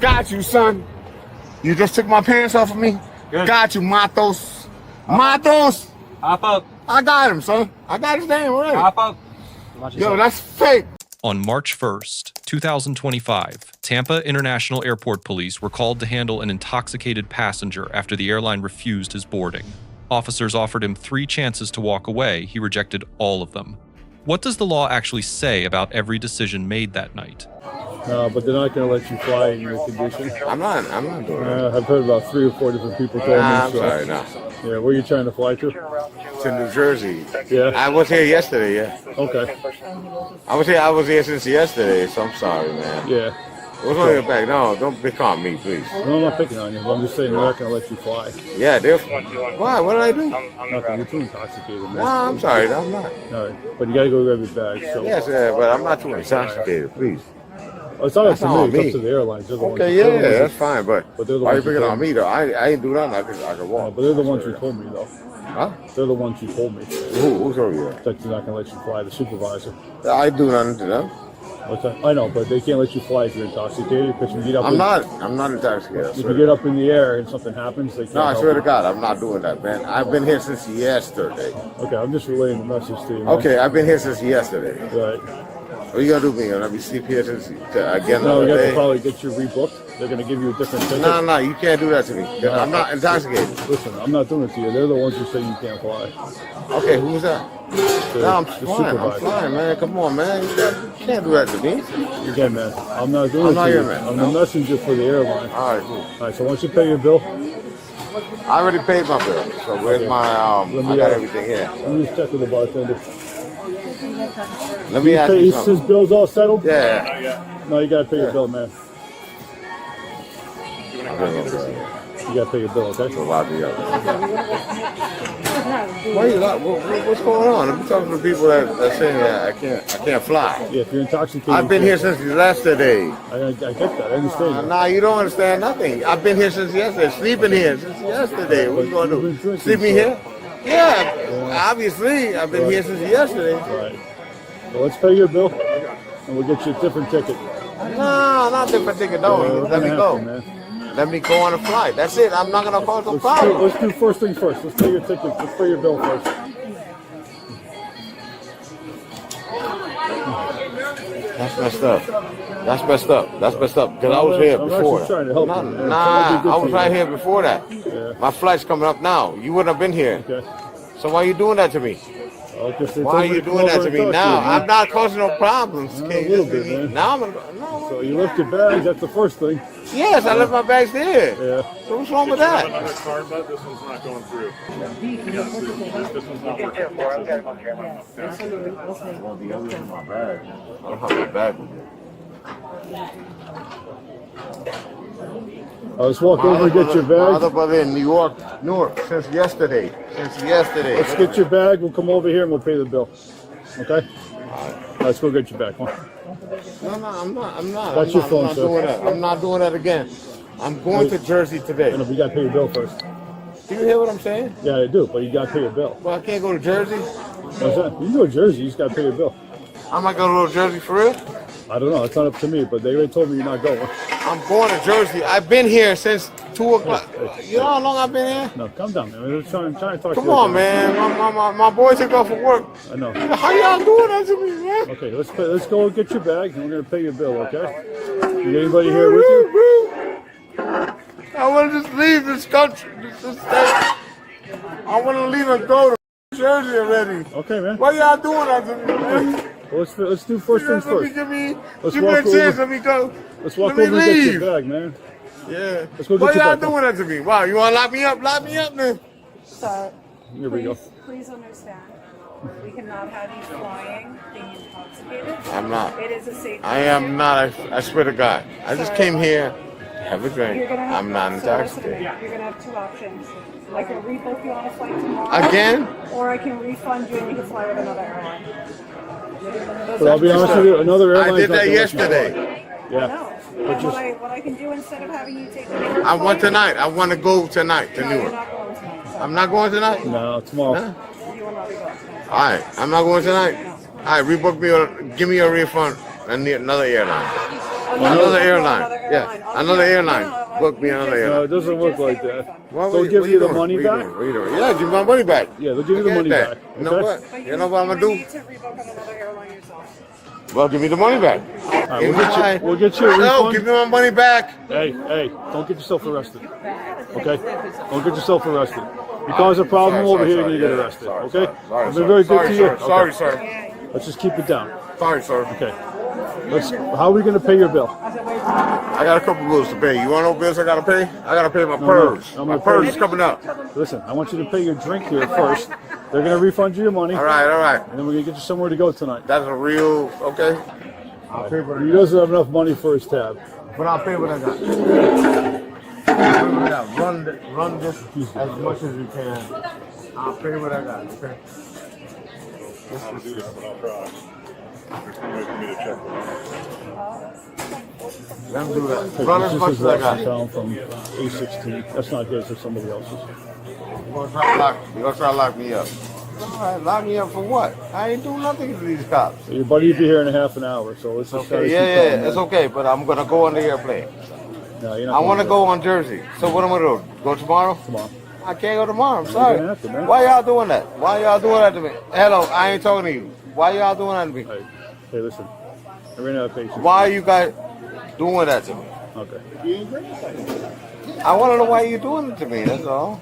Got you, son. You just took my pants off of me? Good. Got you, Matos. Matos! Hop up. I got him, son. I got his name right. Hop up. Yo, that's fake. On March 1st, 2025, Tampa International Airport Police were called to handle an intoxicated passenger after the airline refused his boarding. Officers offered him 3 chances to walk away. He rejected all of them. What does the law actually say about every decision made that night? No, but they're not going to let you fly in your condition. I'm not doing it. I've heard about 3 or 4 different people told me. I'm so. sorry, no. Yeah, where are you trying to fly to? To New Jersey. Yeah. I was here yesterday, yeah. Okay. I was here since yesterday, so I'm sorry, man. Yeah. What's on your back? No, don't pick on me, please. No, I'm not picking on you, but I'm just saying they're not going to let you fly. Yeah, they're... Why? What did I do? Nothing. You're too intoxicated, man. No, I'm sorry, I'm not. All right. But you got to go grab your bag. So. Yes, but I'm not too intoxicated, please. Oh, it's not up That's to not me. on It's up to the airlines. They're the ones Okay, they're the ones yeah, that's fine, but they're the why are you ones who picking told on me. me, though? I ain't do nothing. I could walk. But they're the ones who told me, though. Huh? They're the ones who told me Who told you that? that they're not going to let you fly. The supervisor. I do nothing to them. What's that? I know, but they can't let you fly if you're intoxicated because you get up. I'm not intoxicated. If you get up in the air and something happens, they can't. No, I help swear to you. God, I'm not doing that, man. I've been here since yesterday. Okay, I'm just relaying the message to you. Man. Okay, I've been here since yesterday. Right. What are you gonna do, me? Gonna be sleep here since again No, another you have day? to probably get you rebooked. They're going to give you a different ticket. No, you can't do that to me. I'm not intoxicated. Listen, I'm not doing it to you. They're the ones who say you can't fly. Okay, who's that? No, I'm flying. I'm supervisor. flying, man. Come on, man. You can't do that to me. Again, man, I'm not doing I'm it not to your you. man, I'm no. the messenger for the airline. All right, cool. All right, so once you pay your bill, I already paid my bill. So where's Okay. my Let me, I got everything here. let me just check with the bartender. Let me ask you His something. bill's all settled? Yeah. No, you got to pay your bill, man. Okay. You got to pay your bill, okay? So lock me up. Why you lock? What's going on? I'm talking to people that saying that I can't fly. Yeah, if you're intoxicated. I've been you here can't since yesterday. fly. I get that. I understand. Nah, you don't understand nothing. I've been here since yesterday. Sleeping here since yesterday. What you gonna You've been do? drinking, Sleeping so- here? Yeah. Obviously, I've been here since yesterday. All right. So let's pay your bill, and we'll get you a different ticket. No, not different ticket. No, We're let me gonna go. have to, man. Let me go on a flight. That's it. I'm not gonna cause no problem. Let's do first thing first. Let's pay your ticket. Let's pay your bill first. That's messed up. That's messed up. That's messed up. Because I was here I'm before. actually trying to help Nah, you, man. nah, Trying to be good I for was you. right here before that. Yeah. My flight's coming up now. You wouldn't have been here. Okay. So why are you doing that to me? Why are you doing that to me now? I'm not causing no problems. No, Can a you little just bit, leave me? man. Now I'm gonna no. So you left your bags. That's the first thing. Yes, I left my bags there. Yeah. So what's wrong with that? Another card, but this one's not going through. This one's not working. Well, the other one's in my bag. I don't have my bag with me. Let's walk over and get your My other bag. brother in Newark, since yesterday. Let's get your bag. We'll come over here and we'll pay the bill. Okay? Let's go get your bag. Come on. No, I'm not. That's your phone, I'm not sir. doing that. I'm not doing that again. I'm going to Jersey today. And we got to pay your bill first. Do you hear what I'm saying? Yeah, I do, but you got to pay your bill. Well, I can't go to Jersey. What's that? You can go to Jersey. You just got to pay your bill. I'm not going to Jersey for real. I don't know. It's not up to me, but they already told me you're not going. I'm going to Jersey. I've been here since 2 o'clock. You know how long I've been here? No, calm down, man. We're trying to talk to Come you. on, man. My boys took off for work. I know. How y'all doing that to me, man? Okay, let's go get your bag, and we're going to pay your bill, okay? You got anybody here with you? I want to just leave this country, this state. I want to leave and go to Jersey already. Okay, man. Why y'all doing that to me, man? Well, let's do first things Let me first. give me Let's a walk chance. over. Let me go. Let's walk Let me over and get leave. your bag, man. Yeah. Let's go get Why your y'all bag. doing that to me? Wow, you want to lock me up? Lock me up, man. Sir, Here we go. please understand. We cannot have you flying, being intoxicated. I'm not. It is a safety I am issue. not. I swear to God. I just came here to have a drink. You're gonna have, I'm not so listen to me. intoxicated. You're gonna have 2 options. I can rebook you on a flight tomorrow. Again? Or I can refund you and you can fly with another airline. But I'll be honest with you, another I airline's did not that gonna let you yesterday. fly. No. Yeah. And what I can do instead of having you take a I want tonight. I want to go tonight to No, you're Newark. not going tonight. sir. I'm not going tonight? No, tomorrow. Huh? You will not be going tonight. All right. I'm not going tonight. All right. Rebook me or give me a refund and another airline. Another airline. Another Yeah, airline. another airline. No, Book me another No, airline. it doesn't work like that. What They'll give you the money What back. What you doing? Yeah, give me my money back. Yeah, they'll give you the I money get back. that. You know okay? what? But You know what I'm gonna do? need to rebook on another airline yourself. Well, give me the money back. All right, we'll get you a No, refund. give me my money back. Hey, don't get yourself arrested. Okay? Don't get yourself arrested. You cause a problem over here, you're gonna get arrested. Okay? Sorry, I've been very good to you. sir. Okay. Sorry, sir. Let's just keep it down. Sorry, sir. Okay. How are we gonna pay your bill? I got a couple bills to pay. You want no bills I gotta pay? I gotta pay my purse. I'm My gonna purse pay- is coming up. Listen, I want you to pay your drink here first. They're gonna refund you your money, All right. and then we're gonna get you somewhere to go tonight. That's a real okay. I'll pay what I He got. doesn't have enough money for his tab. But I'll pay what I got. I'll pay what I got. Run this as much as you can. I'll pay what I got. Okay. I'll do this, but I'll try. There's no way for me to check. Let me do that. Hey, Run this as is much his as I last got. account from A16. That's not his, it's somebody else's. You're gonna try to lock me up. All right, lock me up for what? I ain't doing nothing to these cops. So your buddy will be here in a half an hour, so let's just try to Okay, keep yeah, going, it's man. okay, but I'm gonna go on the airplane. No, you're not I going want to to go on Jersey. So what am I gonna do? Go tomorrow? Tomorrow. I can't go tomorrow. I'm You're sorry. gonna have to, man. Why y'all doing that? Why y'all doing that to me? Hello, I ain't talking to you. Why y'all doing that to me? Hey, listen. I ran out of patience. Why are you guys doing that to me? Okay. I want to know why you doing it to me. That's all.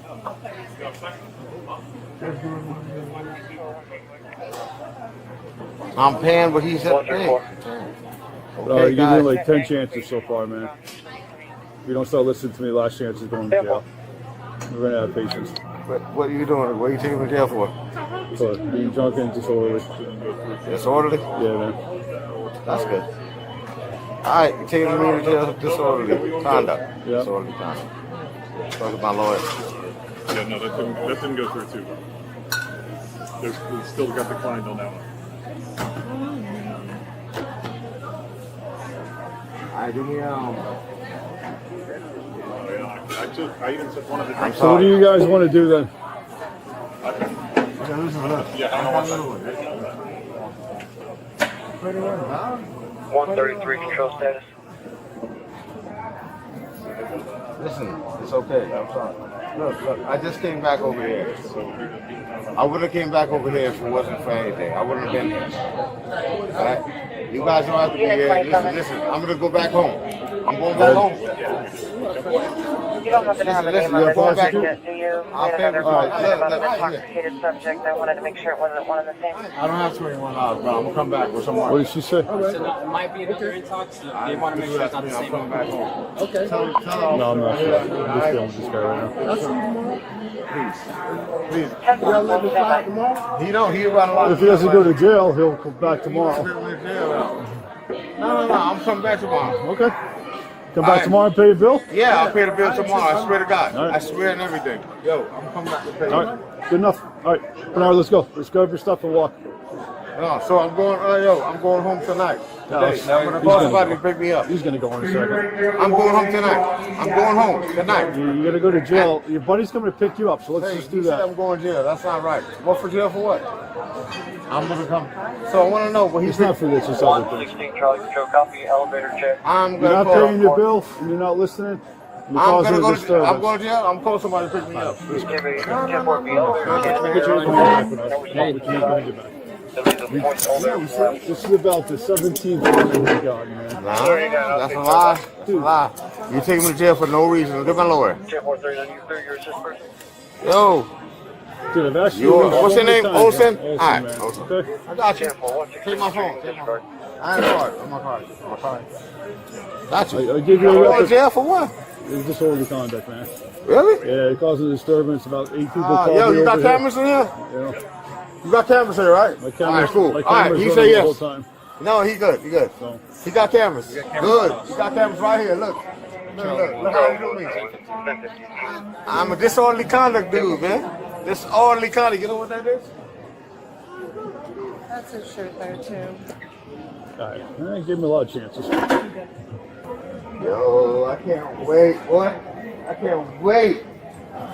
I'm paying what he said to pay. You're Okay, giving guys. like 10 chances so far, man. If you don't start listening to me, last chance is going to jail. We're running out of patience. What are you doing? What are you taking me to jail for? So, being drunk and disorderly. Disorderly? Yeah, man. That's good. All right, you're taking me to jail for disorderly conduct. Yeah. Disorderly conduct. Talk to my lawyer. Yeah, no, that didn't go through too. We still got declined on that one. All right, give me Oh, yeah, I even said one of the drinks. So what do you guys want to do then? Yeah, I don't want that. 133 control status. Listen, it's okay. I'm sorry. Look, I just came back over here. I would have came back over here if it wasn't for anything. I wouldn't have been here. All right? You guys don't have to be here. Listen, I'm going to go back home. I'm going back home. You don't happen to have a name on this going back. subject, do you? I'll We had pay another for call it. about an Look, intoxicated subject. I wanted to make sure it wasn't one and the same. I don't have $21, bro. I'm going to come back with some more. What did she say? It might be another intox. They want to make sure it's not the I'm same coming one. back home. Okay. No, I'm not sure. I'm just dealing with this guy right now. Please. 10 y'all let me fly He don't. He run a lot If he doesn't go to jail, he'll come back tomorrow. No. I'm coming back tomorrow. Okay. Come back Alright. tomorrow and pay your bill? Yeah, I'll pay the bill tomorrow. I swear to God. Alright. I swear and everything. Yo, I'm coming back to pay. All right. Good enough. All right. Bernard, let's go. Let's grab your stuff and walk. No, so I'm going. I'm going home tonight. No, Today. I'm gonna he's call gonna somebody go. to pick me up. He's going to go in a second. I'm going home tonight. I'm going home tonight. You're going to go to jail. Your buddy's coming to pick you up, so let's Hey, just he do said that. I'm going to jail. That's not right. What for jail for what? I'm gonna come. So I want to know what It's not for this, it's other things. 116 Charlie Control, copy, elevator check. I'm You're gonna not call. paying your bill and you're not listening. You're I'm causing gonna a go to. I'm disturbance. going to jail. I'm calling somebody to pick me up. Give a 10-4B elevator check. Put your money back with us. Put your money back. This is about the 17th one we got, man. Nah, that's a lie. That's a lie. You take me to jail for no reason. Get my lawyer. 10-4-3, your assist person. Yo, Dude, I've asked You- you. what's your name? Olsen? Olsen, Alright, man. Olsen. Okay. I got you. 10-4-1-6. Take my phone. Take my phone. I ain't card. I'm my card. My card. Got you. I give you a Going to record. jail for what? It's disorderly conduct, man. Really? Yeah, it causes a disturbance. About 8 people called Yo, me you got over here. cameras in here? Yeah. You got cameras here, right? My All camera's, right, cool. my All right, camera's he running said the whole yes. time. No, he good. He good. So, He got cameras. Good. He got cameras right here. Look. Look how you do me. I'm a disorderly conduct dude, man. Disorderly conduct. You know what that is? That's his shirt there too. all right. I gave him a lot of chances. Yo, I can't wait. What? I can't wait.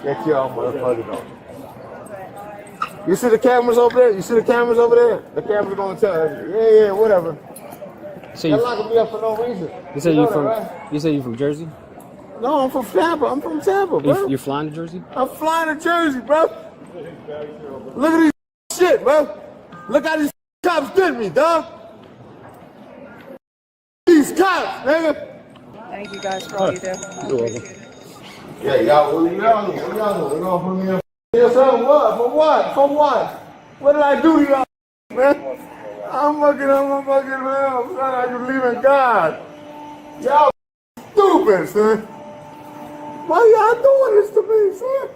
Get y'all motherfuckers on. You see the cameras over there? You see the cameras over there? The cameras gonna tell us. Yeah, whatever. They're locking me up for no reason. You say know you that, from? right? You say you from Jersey? No, I'm from Tampa. I'm from Tampa, bro. You're flying to Jersey? I'm flying to Jersey, bro. Look at these shit, bro. Look how these cops did me, dog. These cops, nigga. Thank you guys for all you do. You're welcome. Yeah, y'all do? We're gonna put me in. Yes, sir. What? For what? For what? What did I do to y'all, man? I'm fucking hell, son. I just believe in God. Y'all stupid, son. Why y'all doing this to me, son?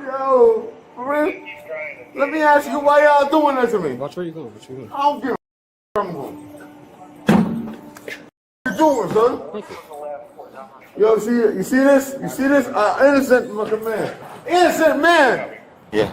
Yo, for real? Let me ask you why y'all doing this to me. Watch where you going. What you going? I don't give a I'm going. What you doing, son? Yo, you see this? You see this? Innocent fucking man. Innocent man! Yeah.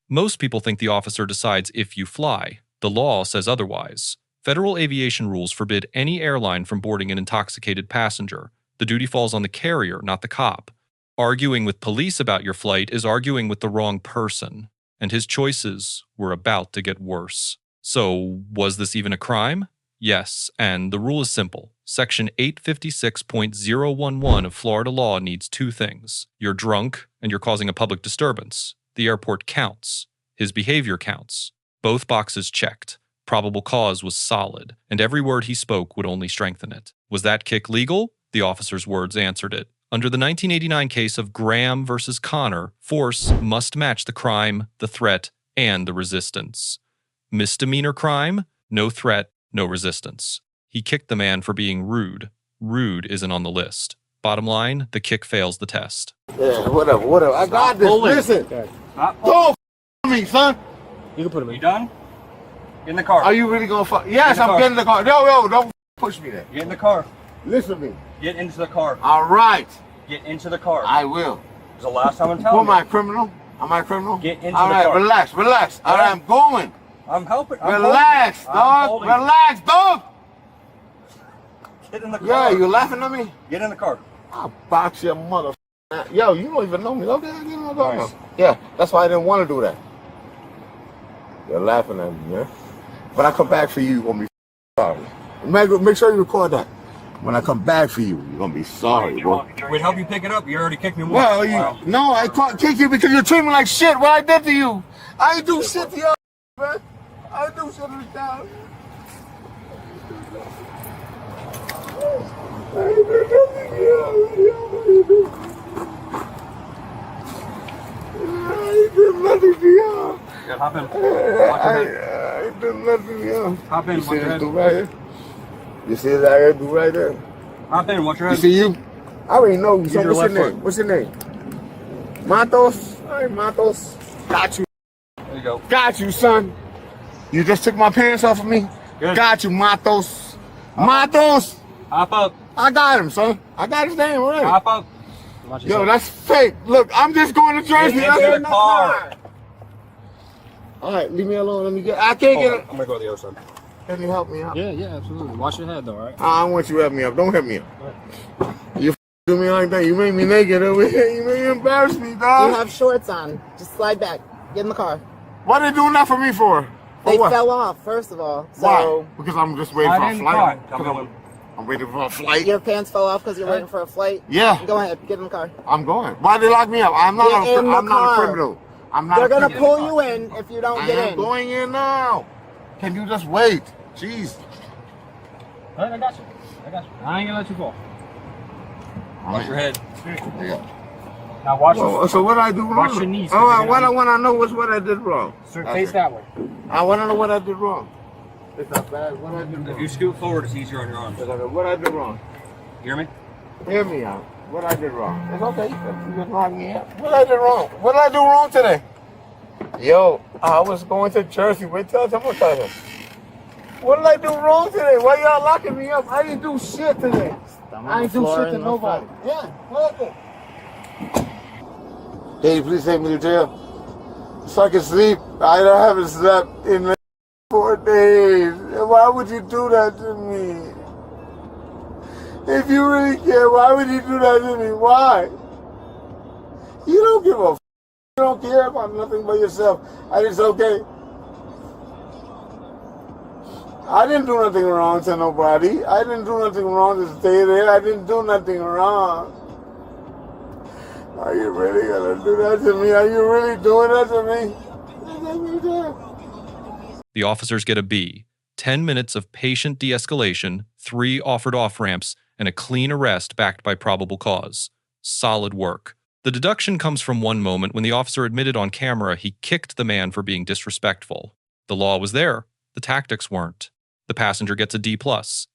Most people think the officer decides if you fly. The law says otherwise. Federal aviation rules forbid any airline from boarding an intoxicated passenger. The duty falls on the carrier, not the cop. Arguing with police about your flight is arguing with the wrong person, and his choices were about to get worse. So, was this even a crime? Yes, and the rule is simple. Section 856.011 of Florida law needs two things. You're drunk, and you're causing a public disturbance. The airport counts. His behavior counts. Both boxes checked. Probable cause was solid, and every word he spoke would only strengthen it. Was that kick legal? The officer's words answered it. Under the 1989 case of Graham versus Connor, force must match the crime, the threat, and the resistance. Misdemeanor crime? No threat, no resistance. He kicked the man for being rude. Rude isn't on the list. Bottom line, the kick fails the test. Yeah, whatever. I got this. Listen. Don't me, son. You can put him in. You done? Get in the car. Are you really gonna fuck? Yes, Get in the I'm car. getting in the car. Yo, don't push me there. Get in the car. Listen to me. Get into the car. All right. Get into the car. I will. It's the last time I'm Who telling am you. I, a criminal? Am I a criminal? Get into All the right, car. relax. All right, I'm going. I'm helping. Relax, dog. Relax, dog. Get in the car. Yeah, you laughing at me? Get in the car. I'll box your mother. Yo, you don't even know me. Okay, get in the car. Nice. Yeah, that's why I didn't want to do that. You're laughing at me, man. When I come back for you, you're gonna be sorry. Make sure you record that. When I come back for you, you're gonna be sorry, bro. We'd help you pick it up. You already kicked me once. Well, no, I can't kick you because you treat me like shit. What I did to you, I ain't do shit to you, man. I do shit to this town. I ain't do nothing to you. I ain't do nothing to you. Yeah, hop in. I ain't do nothing to you. Hop in. You Watch see your this head. dude right here? You see this I do right there? Hop in. Watch your You head. see you? I already know you. So Use your what's your left name? What's your name? Matos? All right, Matos. Got you. There you go. Got you, son. You just took my pants off of me? Good. Got you, Matos. Matos! Hop up. I got him, son. I got his name already. Hop up. Watch Yo, yourself. that's fake. Look, I'm just going to Jersey. Get into the car. All right, leave me alone. Let me get. I can't get it. I'm gonna go to the other side. Can you help me out? Yeah, absolutely. Watch your head though, all right? I don't want you to help me up. Don't help me up. You do me like that. You make me naked over here. You make me embarrass me, dog. You have shorts on. Just slide back. Get in the car. What are they doing that for me for? They what? fell off, first of all. Why? So Because I'm just waiting for a flight. I'm waiting for a flight. your pants fell off because you're waiting for a flight? Yeah. Go ahead. Get in the car. I'm going. Why they lock me up? I'm not. Get in the I'm not a car. criminal. I'm not. They're a going to criminal. pull you in if you don't I get am in. going in now. Can you just wait? Jeez. All right, I got you. I ain't gonna let you fall. Watch your head. Yeah. Now watch So what I do wrong? Watch your knees, Oh, because what I want to know is what I did wrong. Face that way. I want to know what I did wrong. It's not bad. What I did If wrong. you scoot forward, it's easier on your arms. What I did wrong. You hear me? Hear me out. What I did wrong. It's okay. You just knock me out. What I did wrong. What did I do wrong today? Yo, I was going to Jersey. Wait till I'm gonna tell him. What did I do wrong today? Why y'all locking me up? I didn't do shit today. I ain't do shit to nobody. Yeah, what happened? Hey, please take me to jail. So I can sleep. I haven't slept in 4 days. Why would you do that to me? If you really care, why would you do that to me? Why? You don't give a f. You don't care about nothing but yourself. And it's okay. I didn't do nothing wrong to nobody. I didn't do nothing wrong to stay there. I didn't do nothing wrong. Are you really gonna do that to me? Are you really doing that to me? The officers get a B. 10 minutes of patient de-escalation, 3 offered off-ramps, and a clean arrest backed by probable cause. Solid work. The deduction comes from one moment when the officer admitted on camera he kicked the man for being disrespectful. The law was there. The tactics weren't. The passenger gets a D+.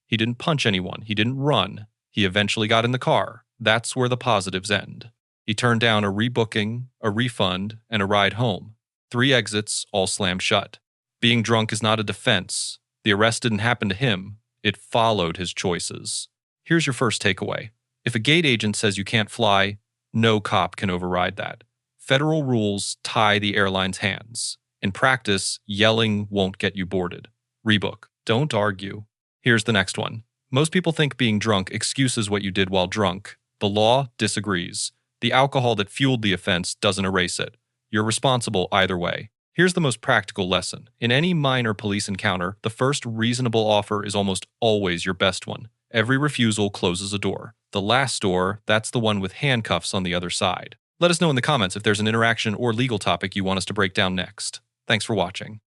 He didn't punch anyone. He didn't run. He eventually got in the car. That's where the positives end. He turned down a rebooking, a refund, and a ride home. 3 exits, all slammed shut. Being drunk is not a defense. The arrest didn't happen to him. It followed his choices. Here's your first takeaway. If a gate agent says you can't fly, no cop can override that. Federal rules tie the airline's hands. In practice, yelling won't get you boarded. Rebook. Don't argue. Here's the next one. Most people think being drunk excuses what you did while drunk. The law disagrees. The alcohol that fueled the offense doesn't erase it. You're responsible either way. Here's the most practical lesson. In any minor police encounter, the first reasonable offer is almost always your best one. Every refusal closes a door. The last door, that's the one with handcuffs on the other side. Let us know in the comments if there's an interaction or legal topic you want us to break down next. Thanks for watching.